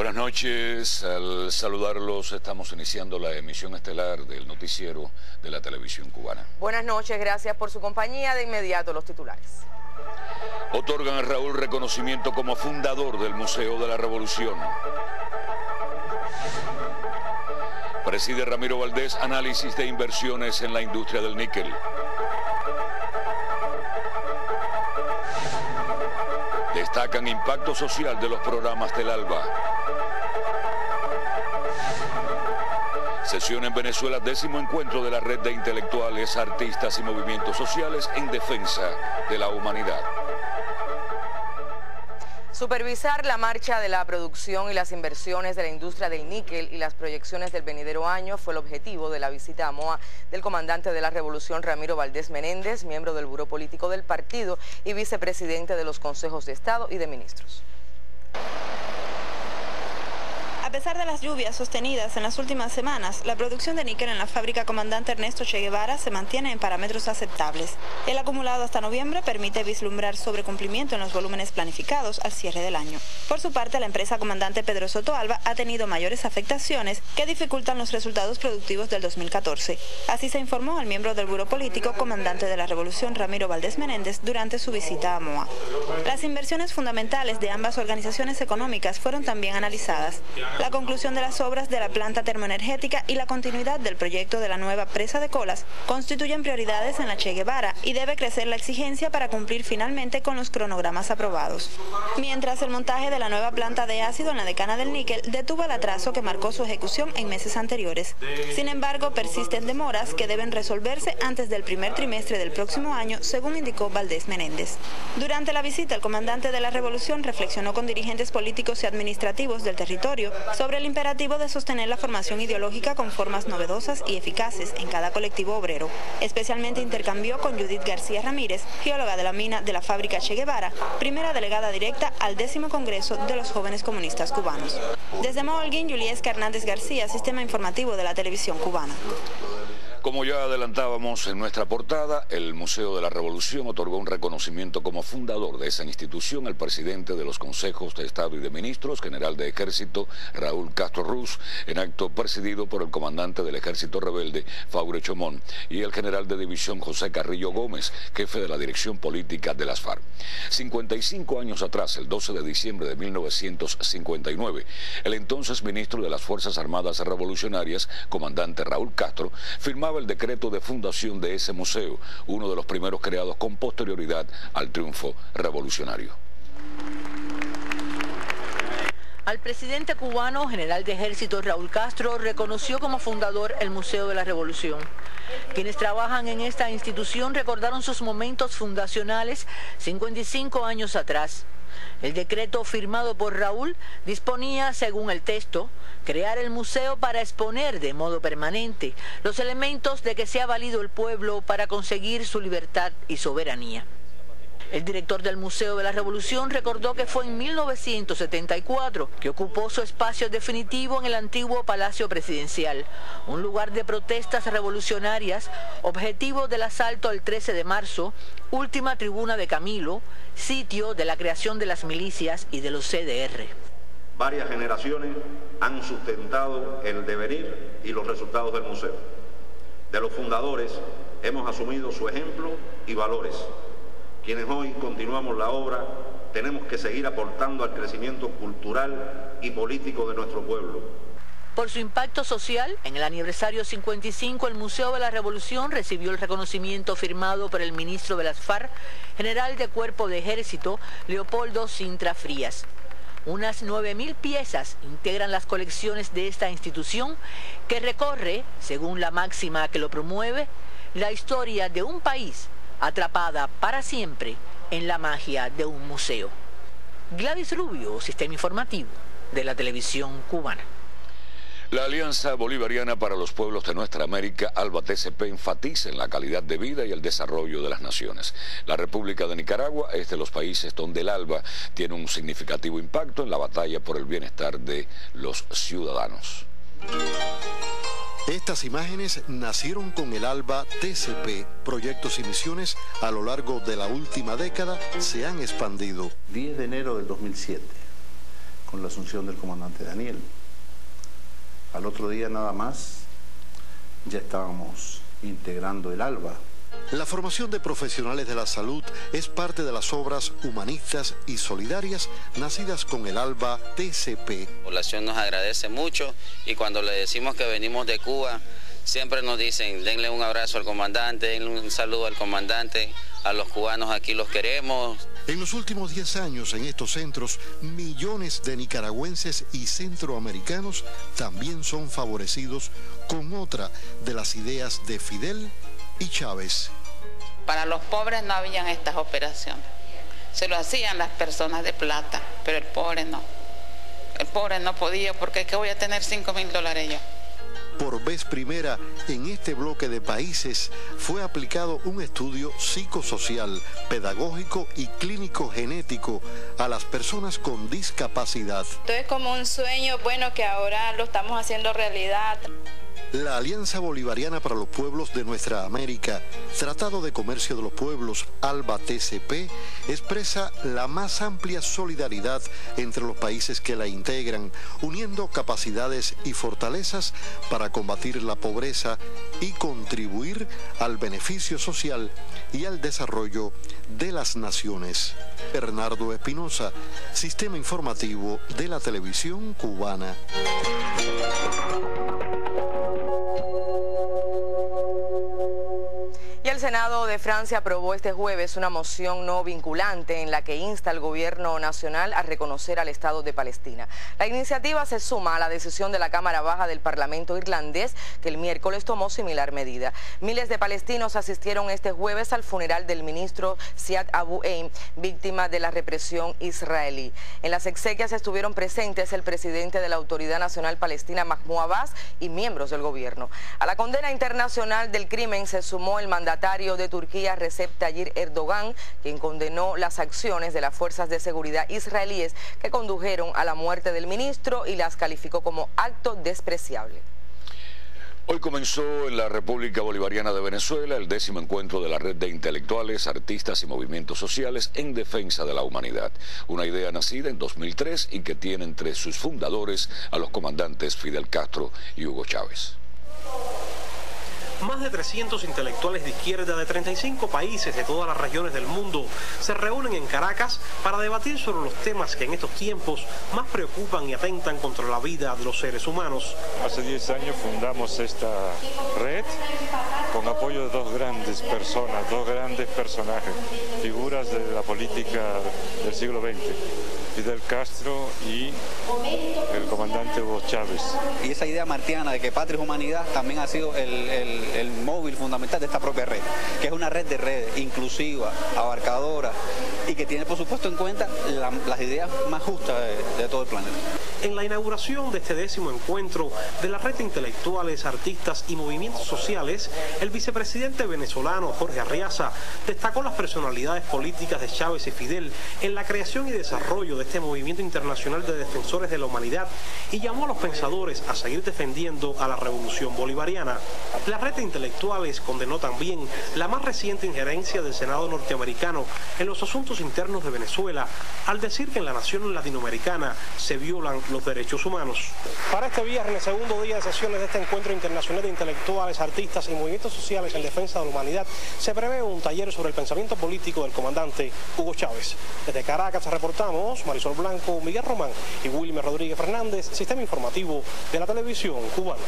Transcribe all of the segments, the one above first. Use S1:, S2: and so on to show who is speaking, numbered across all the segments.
S1: Buenas noches, al saludarlos estamos iniciando la emisión estelar del noticiero de la televisión cubana.
S2: Buenas noches, gracias por su compañía. De inmediato los titulares.
S1: Otorgan a Raúl reconocimiento como fundador del Museo de la Revolución. Preside Ramiro Valdés análisis de inversiones en la industria del níquel. Destacan impacto social de los programas del ALBA. Sesión en Venezuela, 10º encuentro de la red de intelectuales, artistas y movimientos sociales en defensa de la humanidad.
S2: Supervisar la marcha de la producción y las inversiones de la industria del níquel y las proyecciones del venidero año fue el objetivo de la visita a Moa del comandante de la Revolución Ramiro Valdés Menéndez, miembro del Buró Político del partido y vicepresidente de los Consejos de Estado y de Ministros.
S3: A pesar de las lluvias sostenidas en las últimas semanas, la producción de níquel en la fábrica Comandante Ernesto Che Guevara se mantiene en parámetros aceptables. El acumulado hasta noviembre permite vislumbrar sobrecumplimiento en los volúmenes planificados al cierre del año. Por su parte, la empresa Comandante Pedro Soto Alba ha tenido mayores afectaciones que dificultan los resultados productivos del 2014. Así se informó al miembro del Buró Político, comandante de la Revolución Ramiro Valdés Menéndez, durante su visita a Moa. Las inversiones fundamentales de ambas organizaciones económicas fueron también analizadas. La conclusión de las obras de la planta termoenergética y la continuidad del proyecto de la nueva presa de Colas constituyen prioridades en la Che Guevara y debe crecer la exigencia para cumplir finalmente con los cronogramas aprobados. Mientras el montaje de la nueva planta de ácido en la decana del níquel detuvo el atraso que marcó su ejecución en meses anteriores. Sin embargo, persisten demoras que deben resolverse antes del primer trimestre del próximo año, según indicó Valdés Menéndez. Durante la visita, el comandante de la Revolución reflexionó con dirigentes políticos y administrativos del territorio sobre el imperativo de sostener la formación ideológica con formas novedosas y eficaces en cada colectivo obrero. Especialmente intercambió con Judith García Ramírez, geóloga de la mina de la fábrica Che Guevara, primera delegada directa al 10º Congreso de los Jóvenes Comunistas Cubanos. Desde Moholguín, Yuliesca Hernández García, Sistema Informativo de la Televisión Cubana.
S1: Como ya adelantábamos en nuestra portada, el Museo de la Revolución otorgó un reconocimiento como fundador de esa institución al presidente de los Consejos de Estado y de Ministros, general de Ejército Raúl Castro Ruz, en acto presidido por el comandante del Ejército Rebelde Faure Chomón y el general de división José Carrillo Gómez, jefe de la dirección política de las FARC. 55 años atrás, el 12 de diciembre de 1959, el entonces ministro de las Fuerzas Armadas Revolucionarias, comandante Raúl Castro, firmaba el decreto de fundación de ese museo, uno de los primeros creados con posterioridad al triunfo revolucionario.
S4: Al presidente cubano, general de ejército Raúl Castro, reconoció como fundador el Museo de la Revolución. Quienes trabajan en esta institución recordaron sus momentos fundacionales 55 años atrás. El decreto firmado por Raúl disponía, según el texto, crear el museo para exponer de modo permanente los elementos de que se ha valido el pueblo para conseguir su libertad y soberanía. El director del Museo de la Revolución recordó que fue en 1974 que ocupó su espacio definitivo en el antiguo Palacio Presidencial, un lugar de protestas revolucionarias, objetivo del asalto al 13 de marzo, última tribuna de Camilo, sitio de la creación de las milicias y de los CDR.
S5: Varias generaciones han sustentado el devenir y los resultados del museo. De los fundadores hemos asumido su ejemplo y valores. Quienes hoy continuamos la obra, tenemos que seguir aportando al crecimiento cultural y político de nuestro pueblo.
S4: Por su impacto social, en el aniversario 55, el Museo de la Revolución recibió el reconocimiento firmado por el ministro de las FARC, general de Cuerpo de Ejército, Leopoldo Sintra Frías. Unas 9.000 piezas integran las colecciones de esta institución que recorre, según la máxima que lo promueve, la historia de un país atrapada para siempre en la magia de un museo. Gladys Rubio, Sistema Informativo de la Televisión Cubana.
S1: La Alianza Bolivariana para los Pueblos de Nuestra América, ALBA-TCP, enfatiza en la calidad de vida y el desarrollo de las naciones. La República de Nicaragua es de los países donde el ALBA tiene un significativo impacto en la batalla por el bienestar de los ciudadanos.
S6: Estas imágenes nacieron con el ALBA-TCP. Proyectos y misiones a lo largo de la última década se han expandido.
S7: 10 de enero del 2007, con la asunción del comandante Daniel. Al otro día nada más ya estábamos integrando el ALBA.
S6: La formación de profesionales de la salud es parte de las obras humanistas y solidarias nacidas con el ALBA TCP.
S8: La población nos agradece mucho y cuando le decimos que venimos de Cuba, siempre nos dicen, denle un abrazo al comandante, denle un saludo al comandante, a los cubanos aquí los queremos.
S6: En los últimos 10 años en estos centros, millones de nicaragüenses y centroamericanos también son favorecidos con otra de las ideas de Fidel y Chávez.
S9: Para los pobres no habían estas operaciones. Se lo hacían las personas de plata, pero el pobre no. El pobre no podía porque ¿qué voy a tener $5.000 yo?
S6: Por vez primera en este bloque de países fue aplicado un estudio psicosocial, pedagógico y clínico genético a las personas con discapacidad.
S3: Esto es como un sueño, bueno, que ahora lo estamos haciendo realidad.
S6: La Alianza Bolivariana para los Pueblos de Nuestra América, Tratado de Comercio de los Pueblos, ALBA TCP, expresa la más amplia solidaridad entre los países que la integran, uniendo capacidades y fortalezas para combatir la pobreza y contribuir al beneficio social y al desarrollo de las naciones. Bernardo Espinosa, Sistema Informativo de la Televisión Cubana.
S2: Y el Senado de Francia aprobó este jueves una moción no vinculante en la que insta al gobierno nacional a reconocer al Estado de Palestina. La iniciativa se suma a la decisión de la Cámara Baja del Parlamento irlandés, que el miércoles tomó similar medida. Miles de palestinos asistieron este jueves al funeral del ministro Ziad Abu Eim, víctima de la represión israelí. En las exequias estuvieron presentes el presidente de la Autoridad Nacional Palestina, Mahmoud Abbas, y miembros del gobierno. A la condena internacional del crimen se sumó el mandatario de Turquía, Recep Tayyip Erdogan, quien condenó las acciones de las fuerzas de seguridad israelíes que condujeron a la muerte del ministro y las calificó como acto despreciable.
S1: Hoy comenzó en la República Bolivariana de Venezuela el 10º encuentro de la red de intelectuales, artistas y movimientos sociales en defensa de la humanidad. Una idea nacida en 2003 y que tiene entre sus fundadores a los comandantes Fidel Castro y Hugo Chávez.
S10: Más de 300 intelectuales de izquierda de 35 países de todas las regiones del mundo se reúnen en Caracas para debatir sobre los temas que en estos tiempos más preocupan y atentan contra la vida de los seres humanos.
S11: Hace 10 años fundamos esta red con apoyo de dos grandes personas, dos grandes personajes, figuras de la política del siglo XX. Fidel Castro y el comandante Hugo Chávez.
S12: Y esa idea martiana de que patria y humanidad también ha sido el móvil fundamental de esta propia red, que es una red de redes, inclusiva, abarcadora y que tiene por supuesto en cuenta las ideas más justas de todo el planeta.
S10: En la inauguración de este 10º encuentro de la red de intelectuales, artistas y movimientos sociales, el vicepresidente venezolano Jorge Arriaza destacó las personalidades políticas de Chávez y Fidel en la creación y desarrollo de este movimiento internacional de defensores de la humanidad y llamó a los pensadores a seguir defendiendo a la revolución bolivariana. La red de intelectuales condenó también la más reciente injerencia del Senado norteamericano en los asuntos internos de Venezuela, al decir que en la nación latinoamericana se violan los derechos humanos. Para este viernes, segundo día de sesiones de este encuentro internacional de intelectuales, artistas y movimientos sociales en defensa de la humanidad, se prevé un taller sobre el pensamiento político del comandante Hugo Chávez. Desde Caracas reportamos Marisol Blanco, Miguel Román y Wilmer Rodríguez Fernández, Sistema Informativo de la Televisión Cubana.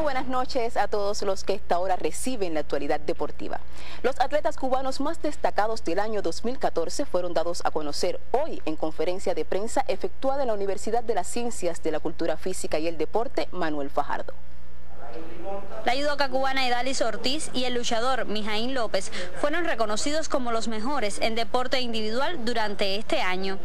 S13: Buenas noches a todos los que esta hora reciben la actualidad deportiva. Los atletas cubanos más destacados del año 2014 fueron dados a conocer hoy en conferencia de prensa efectuada en la Universidad de las Ciencias de la Cultura Física y el Deporte Manuel Fajardo.
S14: La judoka cubana Idalis Ortiz y el luchador Mijaín López fueron reconocidos como los mejores en deporte individual durante este año.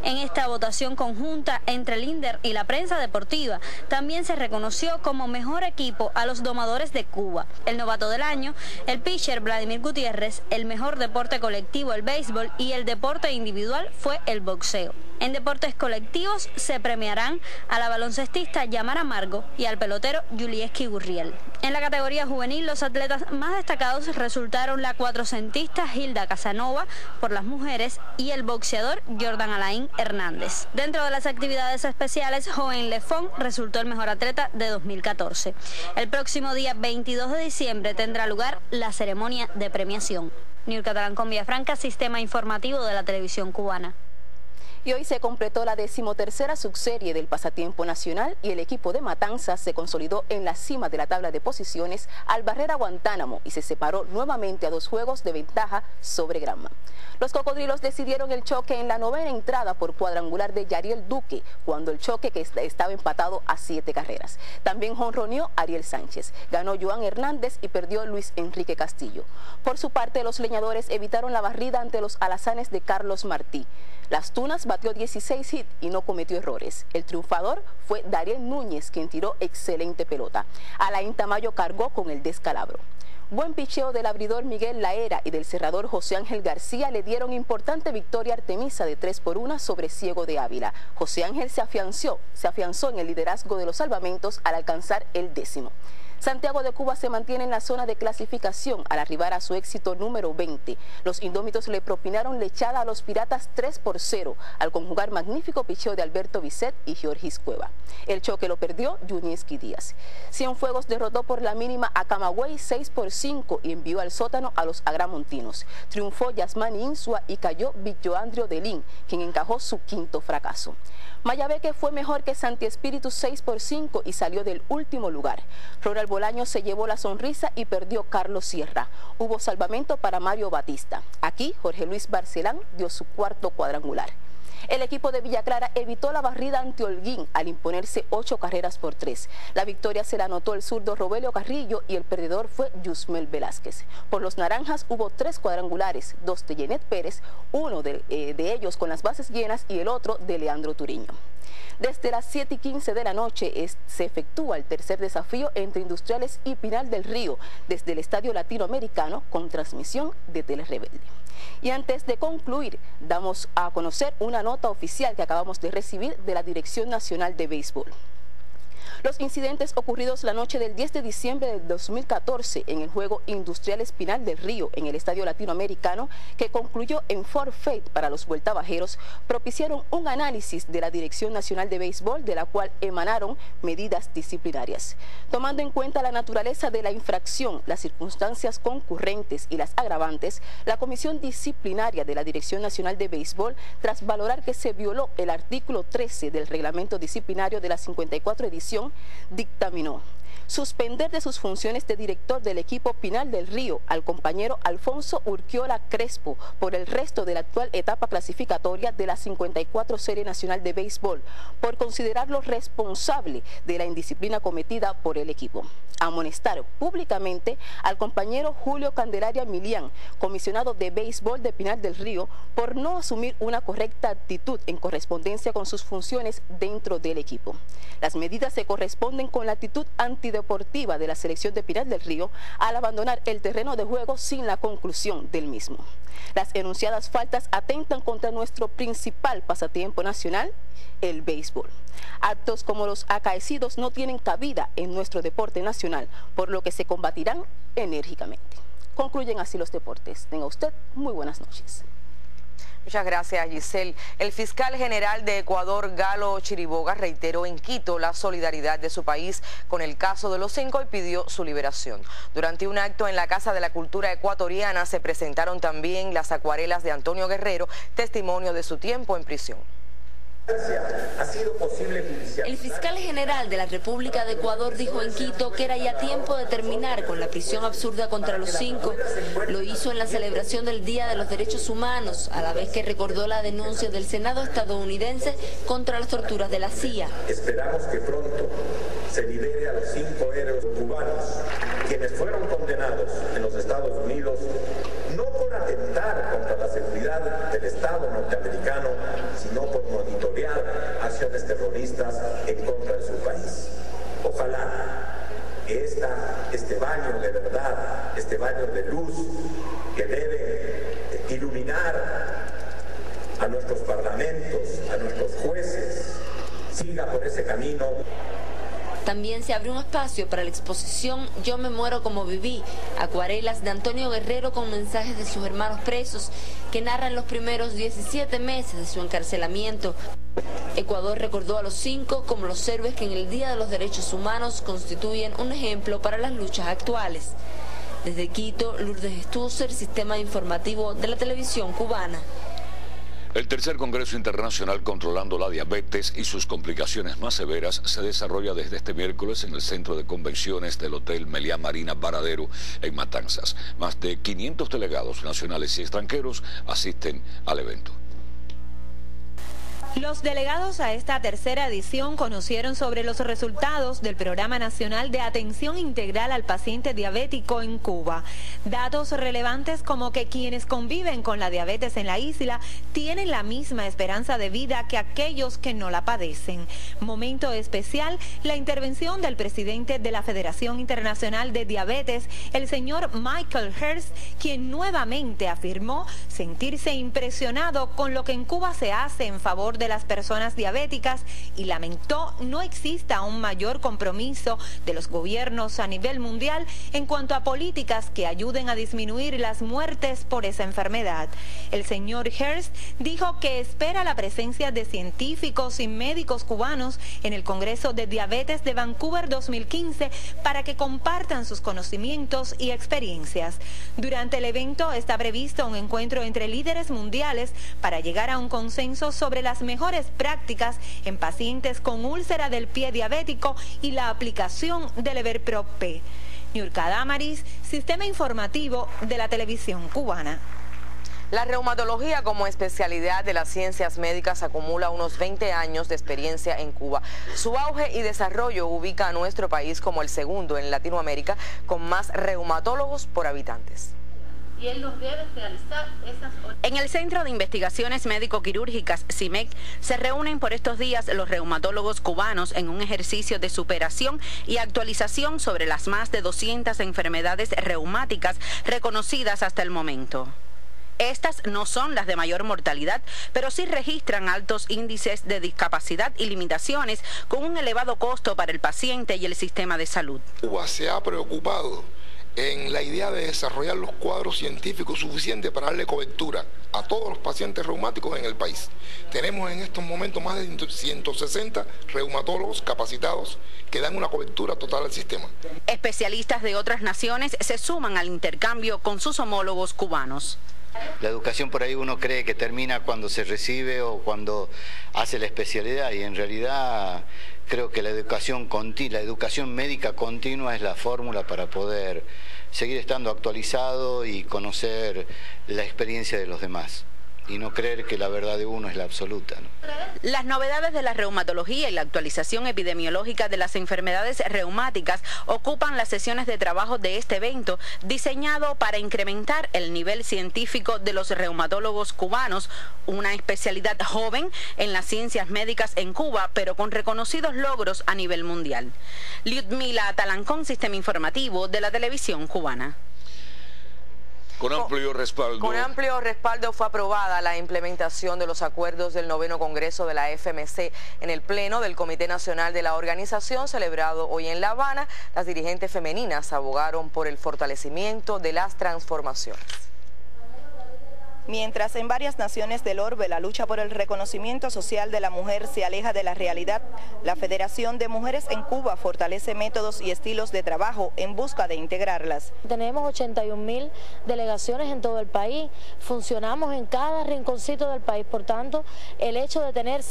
S14: En esta votación conjunta entre el INDER y la prensa deportiva, también se reconoció como mejor equipo a los domadores de Cuba. El novato del año, el pitcher Vladimir Gutiérrez, el mejor deporte colectivo el béisbol y el deporte individual fue el boxeo. En deportes colectivos se premiarán a la baloncestista Yamara Margo y al pelotero Yulieski Gurriel. En la categoría juvenil, los atletas más destacados resultaron la cuatrocentista Hilda Casanova por las mujeres y el boxeador Jordan Alain Hernández. Dentro de las actividades especiales, Joven Lefón resultó el mejor atleta de 2014. El próximo día 22 de diciembre tendrá lugar la ceremonia de premiación. Niurka Talancón Villafranca, Sistema Informativo de la Televisión Cubana.
S13: Y hoy se completó la 13ª subserie del Pasatiempo Nacional y el equipo de Matanzas se consolidó en la cima de la tabla de posiciones al barrer a Guantánamo y se separó nuevamente a 2 juegos de ventaja sobre Granma. Los cocodrilos decidieron el choque en la 9ª entrada por cuadrangular de Yariel Duque, cuando el choque que estaba empatado a 7 carreras. También jonroneó Ariel Sánchez, ganó Joan Hernández y perdió Luis Enrique Castillo. Por su parte, los leñadores evitaron la barrida ante los alazanes de Carlos Martí. Las Tunas batió 16 hits y no cometió errores. El triunfador fue Dariel Núñez, quien tiró excelente pelota. Alain Tamayo cargó con el descalabro. Buen picheo del abridor Miguel Laera y del cerrador José Ángel García le dieron importante victoria a Artemisa de 3-1 sobre Ciego de Ávila. José Ángel se afianzó en el liderazgo de los salvamentos al alcanzar el 10º. Santiago de Cuba se mantiene en la zona de clasificación al arribar a su éxito número 20. Los indómitos le propinaron lechada a los Piratas 3-0 al conjugar magnífico picheo de Alberto Bisset y Georgis Cueva. El choque lo perdió Yunieski Díaz. Cienfuegos derrotó por la mínima a Camagüey 6-5 y envió al sótano a los agramontinos. Triunfó Yasmani Insua y cayó Victoandrio Delín, quien encajó su 5º fracaso. Mayabeque fue mejor que Santi Espíritu 6-5 y salió del último lugar. Roral Bolaño se llevó la sonrisa y perdió Carlos Sierra. Hubo salvamento para Mario Batista. Aquí Jorge Luis Barcelán dio su 4º cuadrangular. El equipo de Villa Clara evitó la barrida ante Holguín al imponerse 8 carreras por 3. La victoria se la anotó el zurdo Robelio Carrillo y el perdedor fue Yusmel Velázquez. Por los naranjas hubo 3 cuadrangulares, 2 de Yenet Pérez, uno de ellos con las bases llenas y el otro de Leandro Turiño. Desde las 7:15 de la noche se efectúa el tercer desafío entre Industriales y Pinal del Río desde el Estadio Latinoamericano con transmisión de Telerebelde. Y antes de concluir, damos a conocer una nota oficial que acabamos de recibir de la Dirección Nacional de Béisbol. Los incidentes ocurridos la noche del 10 de diciembre del 2014 en el juego Industriales Pinal del Río en el Estadio Latinoamericano, que concluyó en forfeit para los vueltabajeros, propiciaron un análisis de la Dirección Nacional de Béisbol, de la cual emanaron medidas disciplinarias. Tomando en cuenta la naturaleza de la infracción, las circunstancias concurrentes y las agravantes, la Comisión Disciplinaria de la Dirección Nacional de Béisbol, tras valorar que se violó el artículo 13 del Reglamento Disciplinario de la 54 edición, dictaminó suspender de sus funciones de director del equipo Pinal del Río al compañero Alfonso Urquiola Crespo por el resto de la actual etapa clasificatoria de la 54 Serie Nacional de Béisbol, por considerarlo responsable de la indisciplina cometida por el equipo. Amonestar públicamente al compañero Julio Candelaria Milián, comisionado de béisbol de Pinal del Río, por no asumir una correcta actitud en correspondencia con sus funciones dentro del equipo. Las medidas se corresponden con la actitud antideportiva de la selección de Pinal del Río al abandonar el terreno de juego sin la conclusión del mismo. Las enunciadas faltas atentan contra nuestro principal pasatiempo nacional, el béisbol. Actos como los acaecidos no tienen cabida en nuestro deporte nacional, por lo que se combatirán enérgicamente. Concluyen así los deportes. Tenga usted muy buenas noches.
S2: Muchas gracias, Giselle. El fiscal general de Ecuador, Galo Chiriboga, reiteró en Quito la solidaridad de su país con el caso de los 5 y pidió su liberación. Durante un acto en la Casa de la Cultura Ecuatoriana se presentaron también las acuarelas de Antonio Guerrero, testimonio de su tiempo en prisión.
S15: Ha sido posible judicializar.
S16: El fiscal general de la República de Ecuador dijo en Quito que era ya tiempo de terminar con la prisión absurda contra los 5. Lo hizo en la celebración del Día de los Derechos Humanos, a la vez que recordó la denuncia del Senado estadounidense contra las torturas de la CIA.
S15: Esperamos que pronto se libere a los 5 héroes cubanos, quienes fueron condenados en los Estados Unidos no por atentar contra la seguridad del Estado norteamericano, sino por monitorear acciones terroristas en contra de su país. Ojalá que este baño de verdad, este baño de luz que debe iluminar a nuestros parlamentos, a nuestros jueces, siga por ese camino.
S16: También se abrió un espacio para la exposición Yo me muero como viví, acuarelas de Antonio Guerrero con mensajes de sus hermanos presos que narran los primeros 17 meses de su encarcelamiento. Ecuador recordó a los 5 como los héroes que en el Día de los Derechos Humanos constituyen un ejemplo para las luchas actuales. Desde Quito, Lourdes Stutzer, Sistema Informativo de la Televisión Cubana.
S1: El tercer Congreso Internacional Controlando la Diabetes y sus complicaciones más severas se desarrolla desde este miércoles en el Centro de Convenciones del Hotel Meliá Marina Varadero en Matanzas. Más de 500 delegados nacionales y extranjeros asisten al evento.
S17: Los delegados a esta tercera edición conocieron sobre los resultados del Programa Nacional de Atención Integral al Paciente Diabético en Cuba. Datos relevantes como que quienes conviven con la diabetes en la isla tienen la misma esperanza de vida que aquellos que no la padecen. Momento especial, la intervención del presidente de la Federación Internacional de Diabetes, el señor Michael Herz, quien nuevamente afirmó sentirse impresionado con lo que en Cuba se hace en favor de las personas diabéticas y lamentó no exista un mayor compromiso de los gobiernos a nivel mundial en cuanto a políticas que ayuden a disminuir las muertes por esa enfermedad. El señor Herz dijo que espera la presencia de científicos y médicos cubanos en el Congreso de Diabetes de Vancouver 2015 para que compartan sus conocimientos y experiencias. Durante el evento está previsto un encuentro entre líderes mundiales para llegar a un consenso sobre las mejores prácticas en pacientes con úlcera del pie diabético y la aplicación del Everprop-P. Niurka Damaris, Sistema Informativo de la Televisión Cubana.
S2: La reumatología como especialidad de las ciencias médicas acumula unos 20 años de experiencia en Cuba. Su auge y desarrollo ubica a nuestro país como el segundo en Latinoamérica con más reumatólogos por habitantes.
S18: Y él nos debe realizar esas... En el Centro de Investigaciones Médico-Quirúrgicas, CIMEC, se reúnen por estos días los reumatólogos cubanos en un ejercicio de superación y actualización sobre las más de 200 enfermedades reumáticas reconocidas hasta el momento. Estas no son las de mayor mortalidad, pero sí registran altos índices de discapacidad y limitaciones con un elevado costo para el paciente y el sistema de salud.
S19: Cuba se ha preocupado en la idea de desarrollar los cuadros científicos suficientes para darle cobertura a todos los pacientes reumáticos en el país. Tenemos en estos momentos más de 160 reumatólogos capacitados que dan una cobertura total al sistema.
S18: Especialistas de otras naciones se suman al intercambio con sus homólogos cubanos.
S20: La educación por ahí uno cree que termina cuando se recibe o cuando hace la especialidad y en realidad creo que la educación médica continua es la fórmula para poder seguir estando actualizado y conocer la experiencia de los demás y no creer que la verdad de uno es la absoluta, ¿no?
S18: Las novedades de la reumatología y la actualización epidemiológica de las enfermedades reumáticas ocupan las sesiones de trabajo de este evento, diseñado para incrementar el nivel científico de los reumatólogos cubanos, una especialidad joven en las ciencias médicas en Cuba, pero con reconocidos logros a nivel mundial. Lyudmila Talancón, Sistema Informativo de la Televisión Cubana.
S1: Con amplio respaldo fue aprobada la implementación de los acuerdos del 9º Congreso de la FMC en el Pleno del Comité Nacional de la organización celebrado hoy en La Habana. Las dirigentes femeninas abogaron por el fortalecimiento de las transformaciones.
S21: Mientras en varias naciones del orbe la lucha por el reconocimiento social de la mujer se aleja de la realidad, la Federación de Mujeres en Cuba fortalece métodos y estilos de trabajo en busca de integrarlas.
S22: Tenemos 81.000 delegaciones en todo el país, funcionamos en cada rinconcito del país, por tanto, el hecho de tener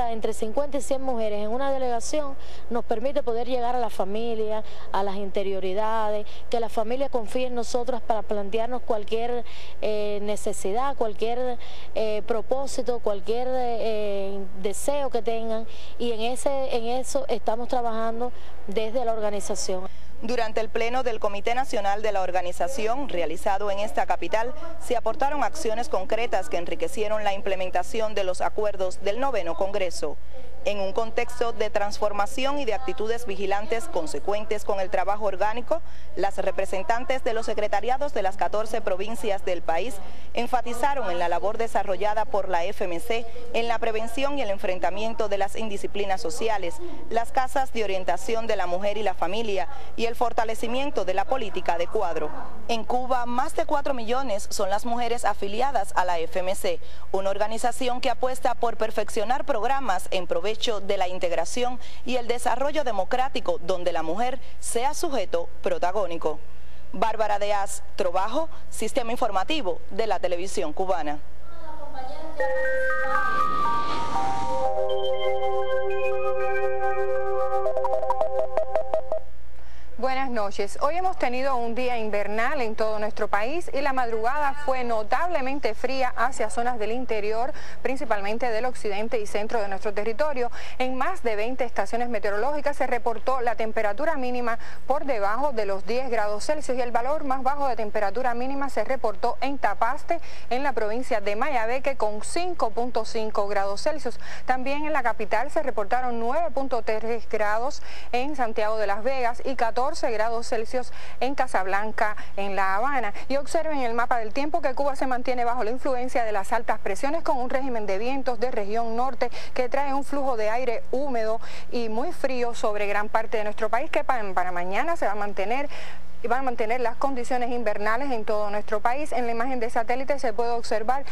S22: entre 50 y 100 mujeres en una delegación nos permite poder llegar a la familia, a las interioridades, que la familia confíe en nosotras para plantearnos cualquier necesidad, cualquier propósito, cualquier deseo que tengan, y en eso estamos trabajando desde la organización.
S21: Durante el pleno del Comité Nacional de la Organización, realizado en esta capital, se aportaron acciones concretas que enriquecieron la implementación de los acuerdos del 9º Congreso. En un contexto de transformación y de actitudes vigilantes consecuentes con el trabajo orgánico, las representantes de los secretariados de las 14 provincias del país enfatizaron en la labor desarrollada por la FMC en la prevención y el enfrentamiento de las indisciplinas sociales, las casas de orientación de la mujer y la familia y el fortalecimiento de la política de cuadro. En Cuba, más de 4 millones son las mujeres afiliadas a la FMC, una organización que apuesta por perfeccionar programas en provecho de la integración y el desarrollo democrático donde la mujer sea sujeto protagónico. Bárbara Díaz, Trobajo, Sistema Informativo de la Televisión Cubana.
S4: Buenas noches. Hoy hemos tenido un día invernal en todo nuestro país y la madrugada fue notablemente fría hacia zonas del interior, principalmente del occidente y centro de nuestro territorio. En más de 20 estaciones meteorológicas se reportó la temperatura mínima por debajo de los 10 grados Celsius y el valor más bajo de temperatura mínima se reportó en Tapaste, en la provincia de Mayabeque, con 5.5 grados Celsius. También en la capital se reportaron 9.3 grados en Santiago de Las Vegas y 14 grados Celsius en Casablanca, en La Habana. Y observen en el mapa del tiempo que Cuba se mantiene bajo la influencia de las altas presiones con un régimen de vientos de región norte que trae un flujo de aire húmedo y muy frío sobre gran parte de nuestro país, que para mañana se va a mantener y van a mantener las condiciones invernales en todo nuestro país. En la imagen de satélite se puede observar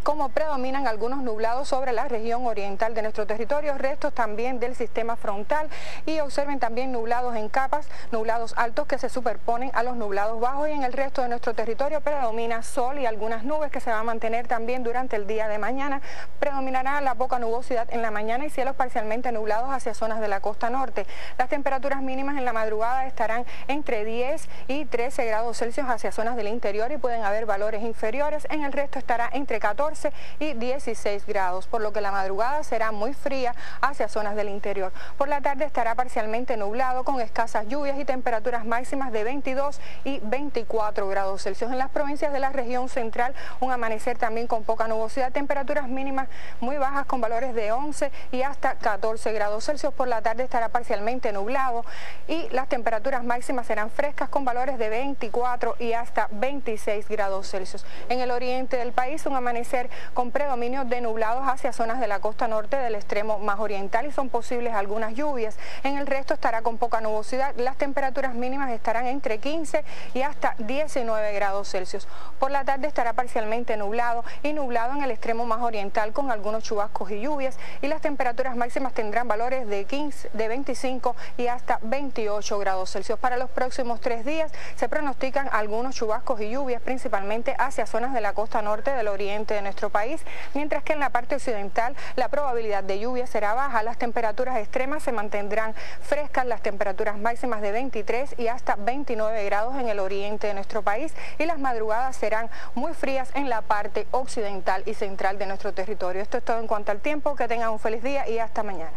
S4: cómo predominan algunos nublados sobre la región oriental de nuestro territorio, restos también del sistema frontal, y observen también nublados en capas, nublados altos que se superponen a los nublados bajos, y en el resto de nuestro territorio predomina sol y algunas nubes que se van a mantener también durante el día de mañana. Predominará la poca nubosidad en la mañana y cielos parcialmente nublados hacia zonas de la costa norte. Las temperaturas mínimas en la madrugada estarán entre 10 y 13 grados Celsius hacia zonas del interior y pueden haber valores inferiores. En el resto estará entre 14 y 16 grados, por lo que la madrugada será muy fría hacia zonas del interior. Por la tarde estará parcialmente nublado con escasas lluvias y temperaturas máximas de 22 y 24 grados Celsius. En las provincias de la región central, un amanecer también con poca nubosidad, temperaturas mínimas muy bajas con valores de 11 y hasta 14 grados Celsius. Por la tarde estará parcialmente nublado y las temperaturas máximas serán frescas con valores de 24 y hasta 26 grados Celsius. En el oriente del país, un amanecer con predominio de nublados hacia zonas de la costa norte del extremo más oriental y son posibles algunas lluvias. En el resto estará con poca nubosidad. Las temperaturas mínimas estarán entre 15 y hasta 19 grados Celsius. Por la tarde estará parcialmente nublado y nublado en el extremo más oriental con algunos chubascos y lluvias, y las temperaturas máximas tendrán valores de 25 y hasta 28 grados Celsius. Para los próximos 3 días se pronostican algunos chubascos y lluvias, principalmente hacia zonas de la costa norte del oriente de nuestro país, mientras que en la parte occidental la probabilidad de lluvia será baja. Las temperaturas extremas se mantendrán frescas, las temperaturas máximas de 23 y hasta 29 grados en el oriente de nuestro país, y las madrugadas serán muy frías en la parte occidental y central de nuestro territorio. Esto es todo en cuanto al tiempo. Que tengan un feliz día y hasta mañana.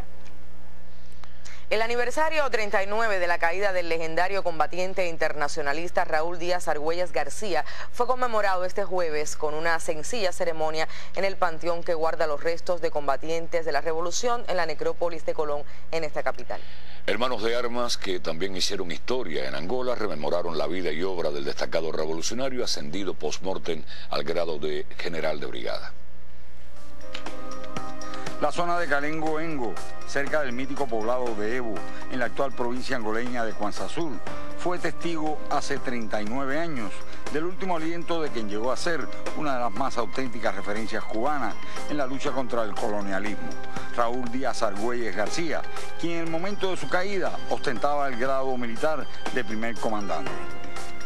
S2: El aniversario 39 de la caída del legendario combatiente internacionalista Raúl Díaz Argüelles García fue conmemorado este jueves con una sencilla ceremonia en el panteón que guarda los restos de combatientes de la revolución en la necrópolis de Colón, en esta capital.
S1: Hermanos de armas que también hicieron historia en Angola rememoraron la vida y obra del destacado revolucionario ascendido post-mortem al grado de general de brigada.
S5: La zona de Calengo-Engo, cerca del mítico poblado de Evo, en la actual provincia angoleña de Kwanza Sur, fue testigo hace 39 años del último aliento de quien llegó a ser una de las más auténticas referencias cubanas en la lucha contra el colonialismo, Raúl Díaz Argüelles García, quien en el momento de su caída ostentaba el grado militar de primer comandante.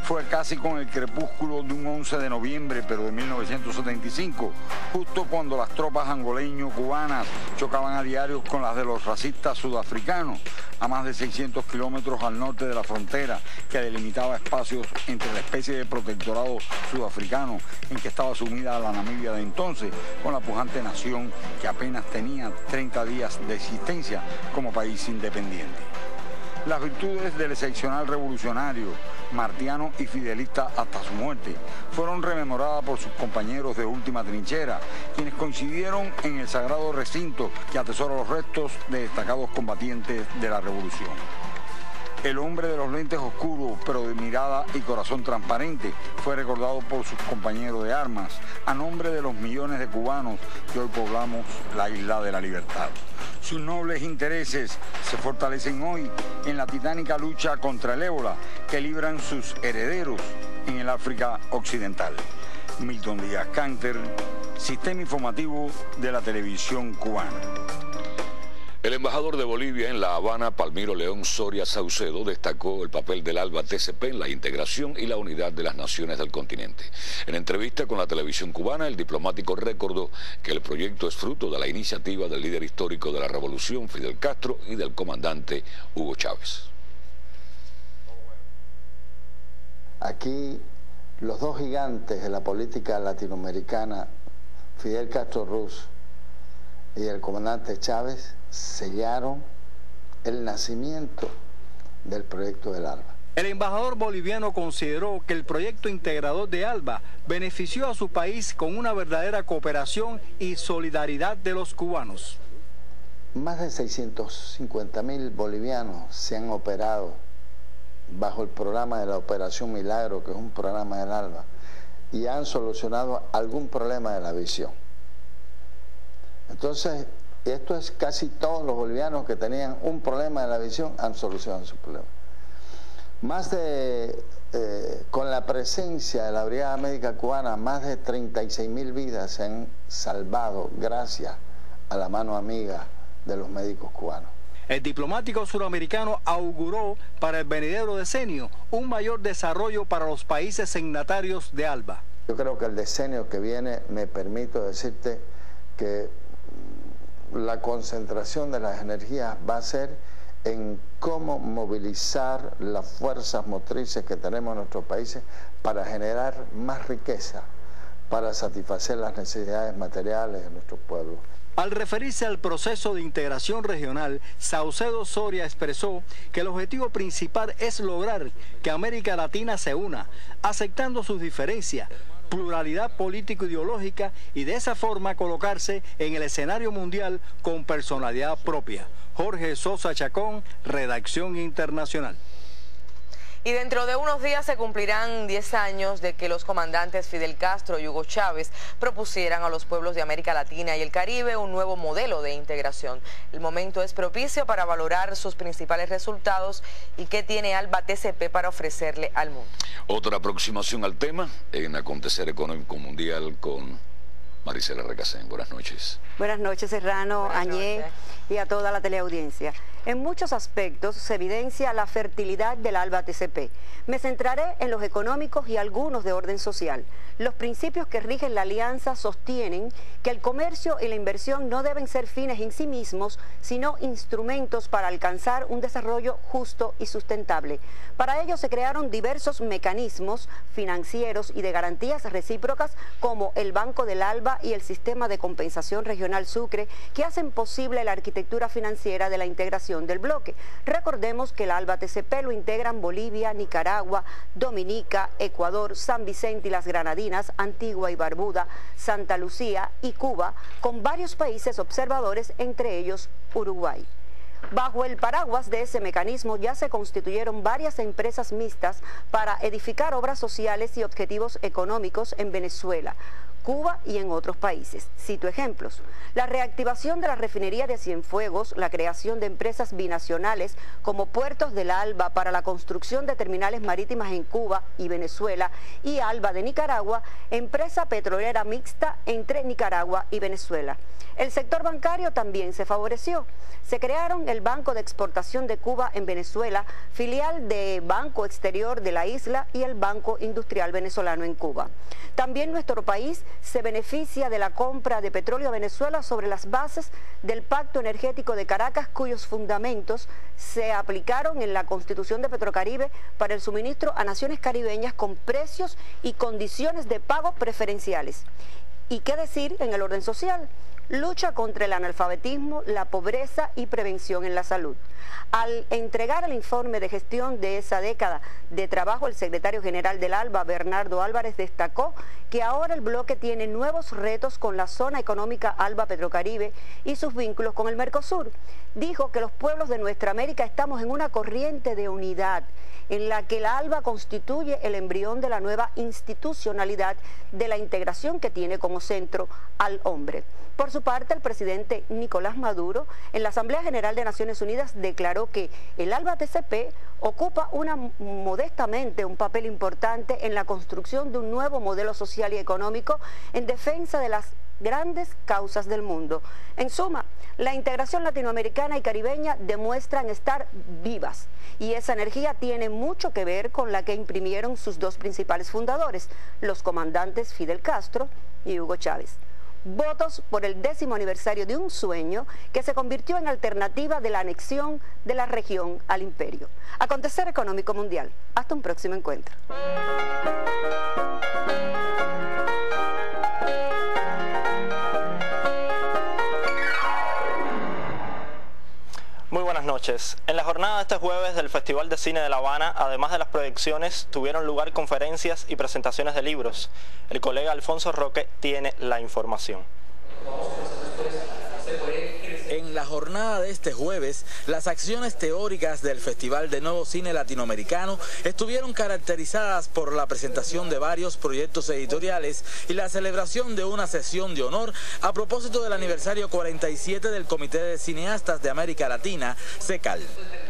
S5: Fue casi con el crepúsculo de un 11 de noviembre, pero de 1975, justo cuando las tropas angoleño-cubanas chocaban a diario con las de los racistas sudafricanos, a más de 600 kilómetros al norte de la frontera que delimitaba espacios entre la especie de protectorado sudafricano en que estaba sumida la Namibia de entonces, con la pujante nación que apenas tenía 30 días de existencia como país independiente. Las virtudes del excepcional revolucionario, martiano y fidelista hasta su muerte, fueron rememoradas por sus compañeros de última trinchera, quienes coincidieron en el sagrado recinto que atesora los restos de destacados combatientes de la revolución. El hombre de los lentes oscuros, pero de mirada y corazón transparente, fue recordado por sus compañeros de armas, a nombre de los millones de cubanos que hoy poblamos la isla de la libertad. Sus nobles intereses se fortalecen hoy en la titánica lucha contra el ébola que libran sus herederos en el África Occidental. Milton Díaz Canter, Sistema Informativo de la Televisión Cubana.
S1: El embajador de Bolivia en La Habana, Palmiro León Soria Saucedo, destacó el papel del ALBA TCP en la integración y la unidad de las naciones del continente. En entrevista con la televisión cubana, el diplomático recordó que el proyecto es fruto de la iniciativa del líder histórico de la revolución, Fidel Castro, y del comandante Hugo Chávez.
S7: Aquí los dos gigantes de la política latinoamericana, Fidel Castro Ruz y el comandante Chávez, sellaron el nacimiento del proyecto del ALBA.
S8: El embajador boliviano consideró que el proyecto integrador de ALBA benefició a su país con una verdadera cooperación y solidaridad de los cubanos.
S7: Más de 650.000 bolivianos se han operado bajo el programa de la Operación Milagro, que es un programa del ALBA, y han solucionado algún problema de la visión. Entonces, esto es casi todos los bolivianos que tenían un problema de la visión han solucionado su problema. Con la presencia de la Brigada Médica Cubana, más de 36.000 vidas se han salvado gracias a la mano amiga de los médicos cubanos.
S8: El diplomático suramericano auguró para el venidero decenio un mayor desarrollo para los países signatarios de ALBA.
S7: Yo creo que el decenio que viene, me permito decirte que la concentración de las energías va a ser en cómo movilizar las fuerzas motrices que tenemos en nuestros países para generar más riqueza, para satisfacer las necesidades materiales de nuestros pueblos.
S8: Al referirse al proceso de integración regional, Saucedo Soria expresó que el objetivo principal es lograr que América Latina se una, aceptando sus diferencias, pluralidad político-ideológica y de esa forma colocarse en el escenario mundial con personalidad propia. Jorge Sosa Chacón, Redacción Internacional.
S2: Y dentro de unos días se cumplirán 10 años de que los comandantes Fidel Castro y Hugo Chávez propusieran a los pueblos de América Latina y el Caribe un nuevo modelo de integración. El momento es propicio para valorar sus principales resultados y qué tiene ALBA TCP para ofrecerle al mundo.
S1: Otra aproximación al tema en Acontecer Económico Mundial con Marisela Recasén. Buenas noches.
S23: Buenas noches, Serrano, Añé y a toda la teleaudiencia. En muchos aspectos se evidencia la fertilidad del ALBA TCP. Me centraré en los económicos y algunos de orden social. Los principios que rigen la alianza sostienen que el comercio y la inversión no deben ser fines en sí mismos, sino instrumentos para alcanzar un desarrollo justo y sustentable. Para ello se crearon diversos mecanismos financieros y de garantías recíprocas como el Banco del ALBA y el Sistema de Compensación Regional Sucre, que hacen posible la arquitectura financiera de la integración del bloque. Recordemos que el ALBA TCP lo integran Bolivia, Nicaragua, Dominica, Ecuador, San Vicente y las Granadinas, Antigua y Barbuda, Santa Lucía y Cuba, con varios países observadores, entre ellos Uruguay. Bajo el paraguas de ese mecanismo ya se constituyeron varias empresas mixtas para edificar obras sociales y objetivos económicos en Venezuela, Cuba y en otros países. Cito ejemplos: la reactivación de la refinería de Cienfuegos, la creación de empresas binacionales como Puertos del ALBA para la construcción de terminales marítimas en Cuba y Venezuela, y ALBA de Nicaragua, empresa petrolera mixta entre Nicaragua y Venezuela. El sector bancario también se favoreció. Se crearon el Banco de Exportación de Cuba en Venezuela, filial de Banco Exterior de la isla, y el Banco Industrial Venezolano en Cuba. También nuestro país se beneficia de la compra de petróleo a Venezuela sobre las bases del Pacto Energético de Caracas, cuyos fundamentos se aplicaron en la Constitución de Petrocaribe para el suministro a naciones caribeñas con precios y condiciones de pago preferenciales. ¿Y qué decir en el orden social? lucha contra el analfabetismo, la pobreza y prevención en la salud. Al entregar el informe de gestión de esa década de trabajo, el secretario general del ALBA, Bernardo Álvarez, destacó que ahora el bloque tiene nuevos retos con la zona económica ALBA Petrocaribe y sus vínculos con el Mercosur. Dijo que los pueblos de nuestra América estamos en una corriente de unidad en la que la ALBA constituye el embrión de la nueva institucionalidad de la integración que tiene como centro al hombre. Por su parte, el presidente Nicolás Maduro, en la Asamblea General de Naciones Unidas, declaró que el ALBA-TCP ocupa modestamente un papel importante en la construcción de un nuevo modelo social y económico en defensa de las grandes causas del mundo. En suma, la integración latinoamericana y caribeña demuestran estar vivas y esa energía tiene mucho que ver con la que imprimieron sus dos principales fundadores, los comandantes Fidel Castro y Hugo Chávez. Votos por el 10º aniversario de un sueño que se convirtió en alternativa de la anexión de la región al imperio. Acontecer económico mundial. Hasta un próximo encuentro.
S3: Muy buenas noches. En la jornada de este jueves del Festival de Cine de La Habana, además de las proyecciones, tuvieron lugar conferencias y presentaciones de libros. El colega Alfonso Roque tiene la información.
S6: En la jornada de este jueves, las acciones teóricas del Festival de Nuevo Cine Latinoamericano estuvieron caracterizadas por la presentación de varios proyectos editoriales y la celebración de una sesión de honor a propósito del aniversario 47 del Comité de Cineastas de América Latina, CECAL.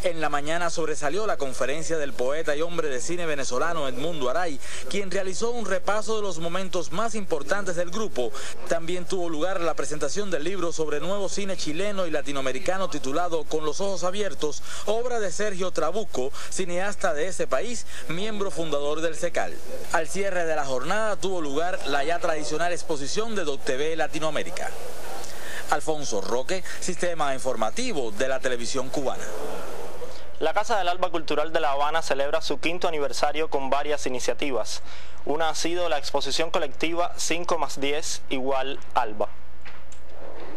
S6: En la mañana sobresalió la conferencia del poeta y hombre de cine venezolano Edmundo Aray, quien realizó un repaso de los momentos más importantes del grupo. También tuvo lugar la presentación del libro sobre nuevo cine chileno y latinoamericano titulado Con los ojos abiertos, obra de Sergio Trabuco, cineasta de ese país, miembro fundador del CECAL. Al cierre de la jornada tuvo lugar la ya tradicional exposición de DocTV Latinoamérica. Alfonso Roque, Sistema Informativo de la Televisión Cubana.
S3: La Casa del Alba Cultural de La Habana celebra su 5º aniversario con varias iniciativas. Una ha sido la exposición colectiva 5+10 = Alba.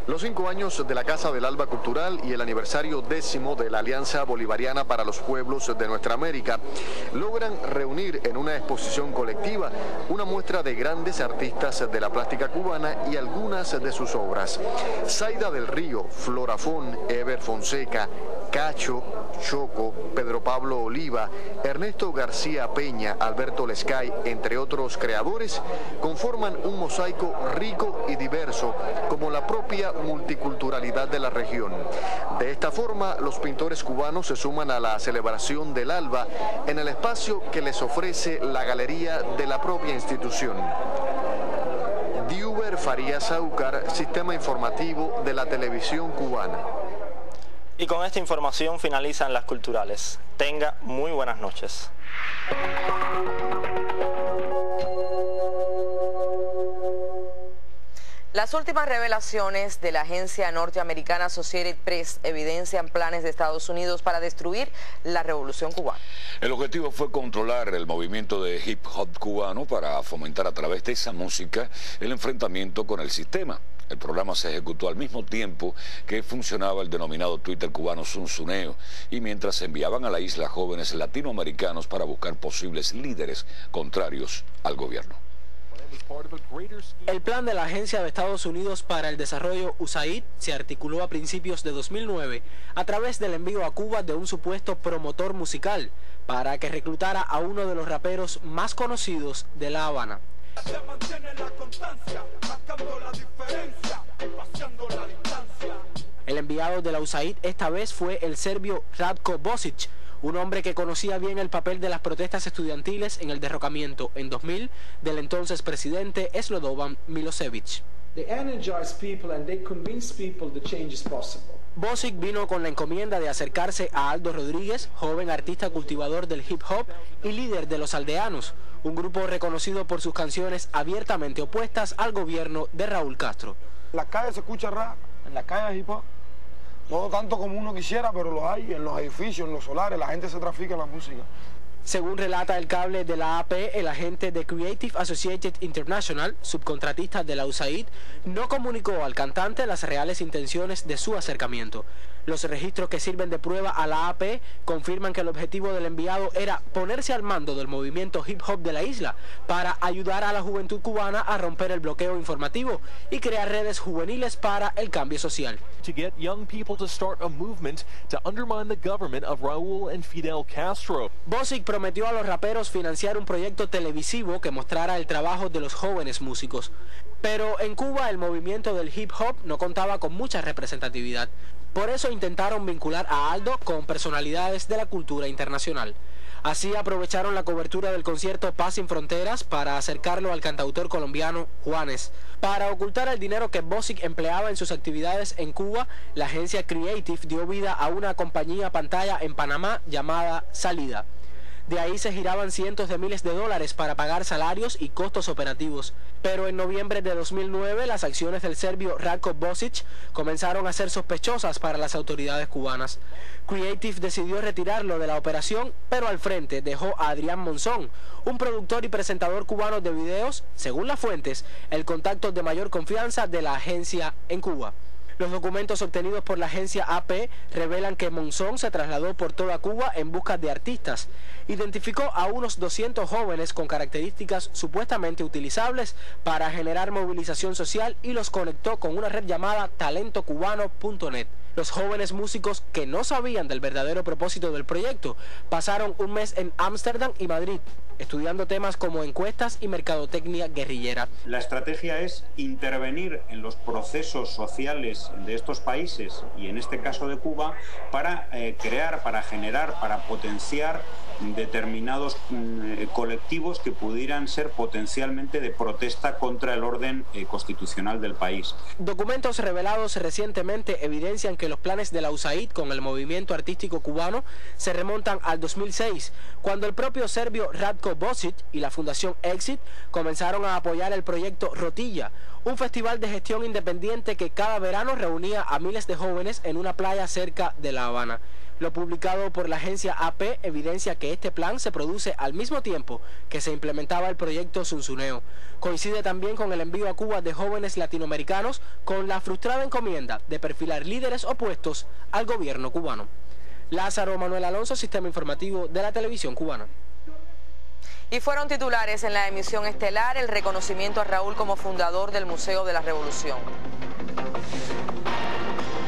S9: Los 5 años de la Casa del Alba Cultural y el aniversario 10º de la Alianza Bolivariana para los Pueblos de Nuestra América logran reunir en una exposición colectiva una muestra de grandes artistas de la plástica cubana y algunas de sus obras. Zaida del Río, Florafón, Eber Fonseca, Cacho, Choco, Pedro Pablo Oliva, Ernesto García Peña, Alberto Lescay, entre otros creadores, conforman un mosaico rico y diverso, como la propia multiculturalidad de la región. De esta forma, los pintores cubanos se suman a la celebración del Alba en el espacio que les ofrece la galería de la propia institución. Diuber Farías Aucar, Sistema Informativo de la Televisión Cubana.
S3: Y con esta información finalizan las culturales. Tenga muy buenas noches.
S2: Las últimas revelaciones de la agencia norteamericana Associated Press evidencian planes de Estados Unidos para destruir la revolución cubana.
S1: El objetivo fue controlar el movimiento de hip hop cubano para fomentar a través de esa música el enfrentamiento con el sistema. El programa se ejecutó al mismo tiempo que funcionaba el denominado Twitter cubano Zunzuneo y mientras se enviaban a la isla jóvenes latinoamericanos para buscar posibles líderes contrarios al gobierno.
S24: El plan de la Agencia de Estados Unidos para el Desarrollo USAID se articuló a principios de 2009 a través del envío a Cuba de un supuesto promotor musical para que reclutara a uno de los raperos más conocidos de La Habana. El enviado de la USAID esta vez fue el serbio Ratko Bosic, un hombre que conocía bien el papel de las protestas estudiantiles en el derrocamiento en 2000 del entonces presidente Slobodan Milosevic. Bosic vino con la encomienda de acercarse a Aldo Rodríguez, joven artista cultivador del hip hop y líder de Los Aldeanos, un grupo reconocido por sus canciones abiertamente opuestas al gobierno de Raúl Castro.
S25: En las calles se escucha rap, en las calles hip hop, no tanto como uno quisiera, pero los hay, en los edificios, en los solares, la gente se trafica en la música.
S24: Según relata el cable de la AP, el agente de Creative Associated International, subcontratista de la USAID, no comunicó al cantante las reales intenciones de su acercamiento. Los registros que sirven de prueba a la AP confirman que el objetivo del enviado era ponerse al mando del movimiento hip hop de la isla para ayudar a la juventud cubana a romper el bloqueo informativo y crear redes juveniles para el cambio social.
S10: To get young people to start a movement to undermine the government of Raúl and Fidel Castro.
S24: Bosic prometió a los raperos financiar un proyecto televisivo que mostrara el trabajo de los jóvenes músicos. Pero en Cuba el movimiento del hip hop no contaba con mucha representatividad. Por eso intentaron vincular a Aldo con personalidades de la cultura internacional. Así aprovecharon la cobertura del concierto Paz sin Fronteras para acercarlo al cantautor colombiano Juanes. Para ocultar el dinero que Bosic empleaba en sus actividades en Cuba, la agencia Creative dio vida a una compañía pantalla en Panamá llamada Salida. De ahí se giraban cientos de miles de dólares para pagar salarios y costos operativos. Pero en noviembre de 2009 las acciones del serbio Ratko Bosic comenzaron a ser sospechosas para las autoridades cubanas. Creative decidió retirarlo de la operación, pero al frente dejó a Adrián Monzón, un productor y presentador cubano de videos, según las fuentes, el contacto de mayor confianza de la agencia en Cuba. Los documentos obtenidos por la agencia AP revelan que Monzón se trasladó por toda Cuba en busca de artistas. Identificó a unos 200 jóvenes con características supuestamente utilizables para generar movilización social y los conectó con una red llamada talentocubano.net. Los jóvenes músicos que no sabían del verdadero propósito del proyecto pasaron un mes en Ámsterdam y Madrid, estudiando temas como encuestas y mercadotecnia guerrillera.
S11: La estrategia es intervenir en los procesos sociales de estos países, y en este caso de Cuba, para crear, para generar, para potenciar determinados colectivos que pudieran ser potencialmente de protesta contra el orden constitucional del país.
S24: Documentos revelados recientemente evidencian que los planes de la USAID con el movimiento artístico cubano se remontan al 2006, cuando el propio serbio Ratko Bosic y la Fundación Exit comenzaron a apoyar el proyecto Rotilla, un festival de gestión independiente que cada verano reunía a miles de jóvenes en una playa cerca de La Habana. Lo publicado por la agencia AP evidencia que este plan se produce al mismo tiempo que se implementaba el proyecto Zunzuneo. Coincide también con el envío a Cuba de jóvenes latinoamericanos con la frustrada encomienda de perfilar líderes opuestos al gobierno cubano. Lázaro Manuel Alonso, Sistema Informativo de la Televisión Cubana.
S2: Y fueron titulares en la emisión estelar el reconocimiento a Raúl como fundador del Museo de la Revolución.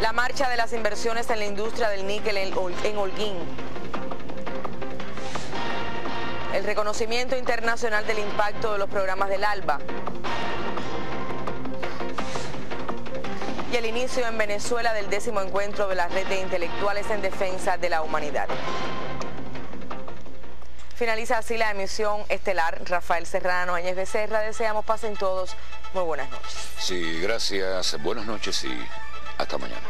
S2: La marcha de las inversiones en la industria del níquel en Holguín. El reconocimiento internacional del impacto de los programas del ALBA. Y el inicio en Venezuela del 10º encuentro de la Red de Intelectuales en Defensa de la Humanidad. Finaliza así la emisión estelar. Rafael Serrano, Áñez Becerra, deseamos pasen todos muy buenas noches.
S1: Sí, gracias, buenas noches y hasta mañana.